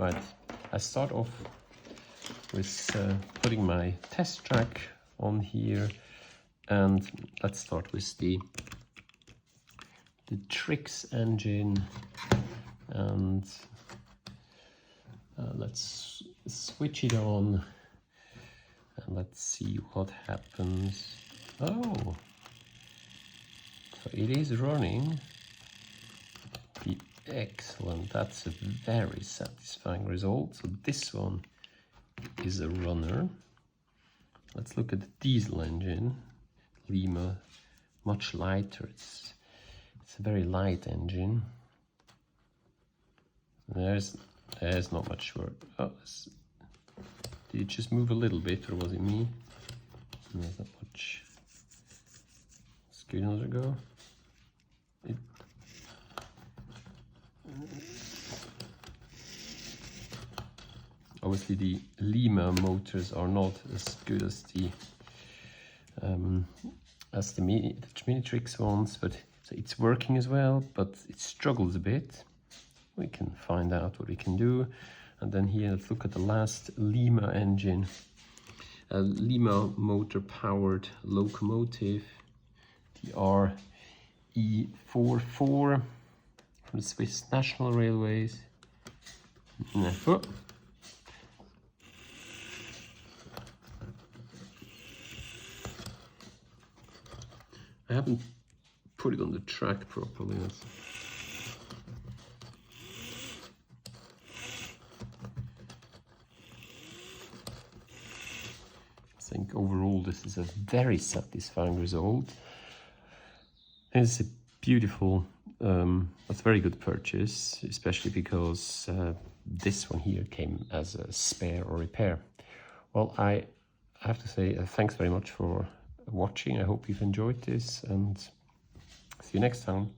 Right, I start off with putting my test track on here, and let's start with the TRIX engine, and let's switch it on and let's see what happens. Oh, so it is running. Excellent, that's a very satisfying result. So this one is a runner. Let's look at the diesel engine. Lima, much lighter. It's a very light engine. There's not much work. Oh, did it just move a little bit, or was it me? There's not much. Let's give it another go. Obviously the Lima motors are not as good as the mini TRIX ones, but so it's working as well, but it struggles a bit. We can find out what we can do. And then here, let's look at the last Lima engine. A Lima motor powered locomotive, the RE44 from the Swiss National Railways. Oh. I haven't put it on the track properly. I think overall this is a very satisfying result. It's a beautiful, it's a very good purchase, especially because this one here came as a spare or repair. Well, I have to say thanks very much for watching. I hope you've enjoyed this, and see you next time.